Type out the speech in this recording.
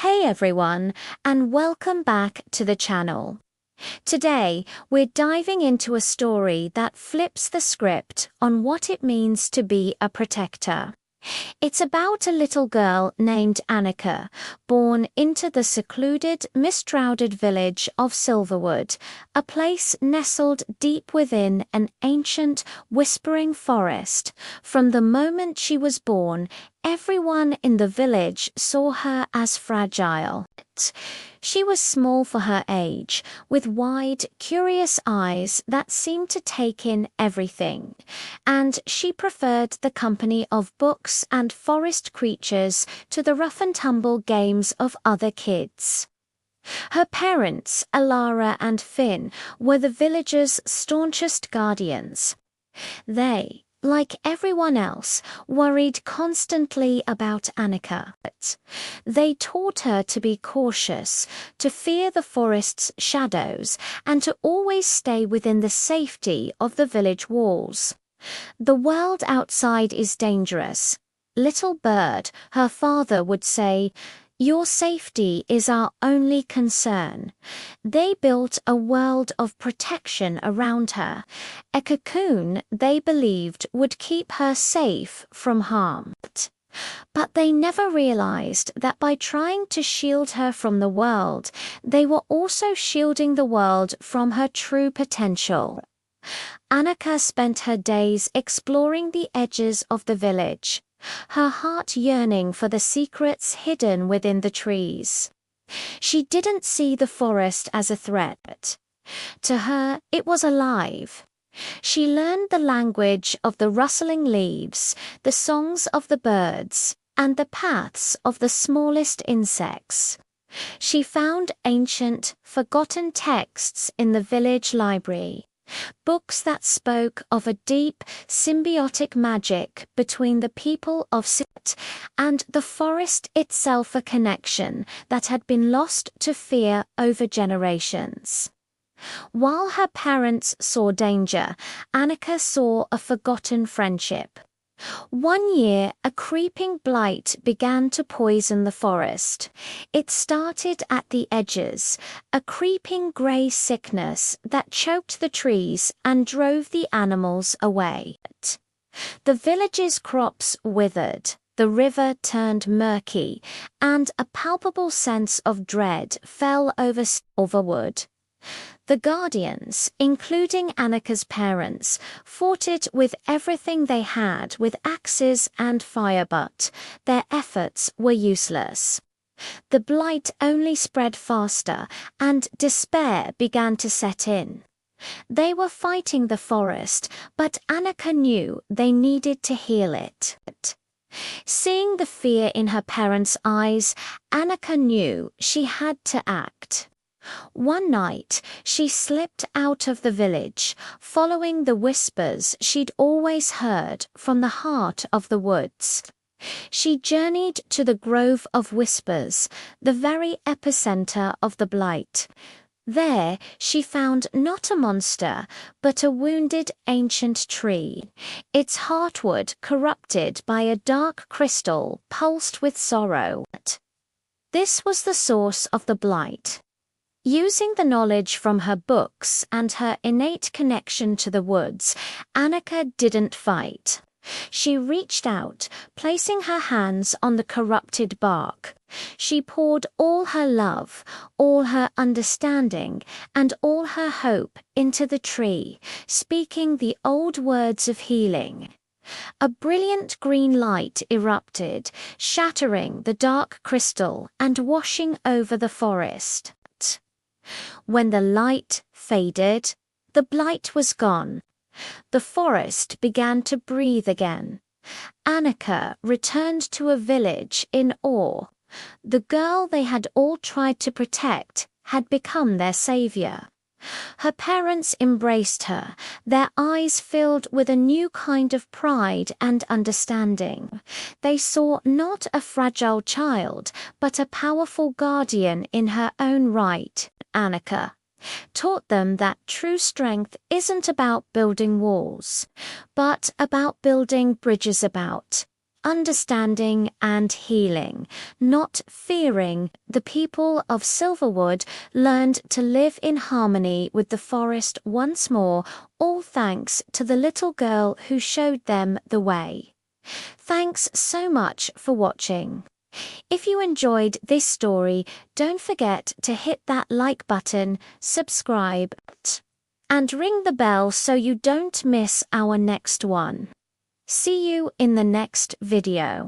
Hey everyone, and welcome back to the channel. Today, we're diving into a story that flips the script on what it means to be a protector. It's about a little girl named Annika, born into the secluded, mist-shrouded village of Silverwood, a place nestled deep within an ancient, whispering forest. From the moment she was born, everyone in the village saw her as fragile. She was small for her age, with wide, curious eyes that seemed to take in everything, and she preferred the company of books and forest creatures to the rough-and-tumble games of other kids. Her parents, Alara and Finn, were the village's staunchest guardians. They, like everyone else, worried constantly about Annika. They taught her to be cautious, to fear the forest's shadows, and to always stay within the safety of the village walls. "The world outside is dangerous. Little bird," her father would say, "your safety is our only concern." They built a world of protection around her, a cocoon they believed would keep her safe from harm. But they never realized that by trying to shield her from the world, they were also shielding the world from her true potential. Annika spent her days exploring the edges of the village, her heart yearning for the secrets hidden within the trees. She didn't see the forest as a threat. To her, it was alive. She learned the language of the rustling leaves, the songs of the birds, and the paths of the smallest insects. She found ancient, forgotten texts in the village library, books that spoke of a deep, symbiotic magic between the people of Sit and the forest itself, a connection that had been lost to fear over generations. While her parents saw danger, Annika saw a forgotten friendship. One year, a creeping blight began to poison the forest. It started at the edges, a creeping grey sickness that choked the trees and drove the animals away. The village's crops withered, the river turned murky, and a palpable sense of dread fell over Silverwood. The Guardians, including Annika's parents, fought it with everything they had, with axes and fire, but their efforts were useless. The blight only spread faster, and despair began to set in. They were fighting the forest, but Annika knew they needed to heal it. Seeing the fear in her parents' eyes, Annika knew she had to act. One night, she slipped out of the village, following the whispers she'd always heard from the heart of the woods. She journeyed to the Grove of Whispers, the very epicenter of the blight. There, she found not a monster, but a wounded ancient tree, its heartwood corrupted by a dark crystal pulsed with sorrow. This was the source of the blight. Using the knowledge from her books and her innate connection to the woods, Annika didn't fight. She reached out, placing her hands on the corrupted bark. She poured all her love, all her understanding, and all her hope into the tree, speaking the old words of healing. A brilliant green light erupted, shattering the dark crystal and washing over the forest. When the light faded, the blight was gone. The forest began to breathe again. Annika returned to a village in awe. The girl they had all tried to protect had become their savior. Her parents embraced her, their eyes filled with a new kind of pride and understanding. They saw not a fragile child, but a powerful guardian in her own right. Annika taught them that true strength isn't about building walls, but about building bridges, about understanding and healing, not fearing, the people of Silverwood learned to live in harmony with the forest once more, all thanks to the little girl who showed them the way. Thanks so much for watching. If you enjoyed this story, don't forget to hit that like button, subscribe, and ring the bell so you don't miss our next one. See you in the next video.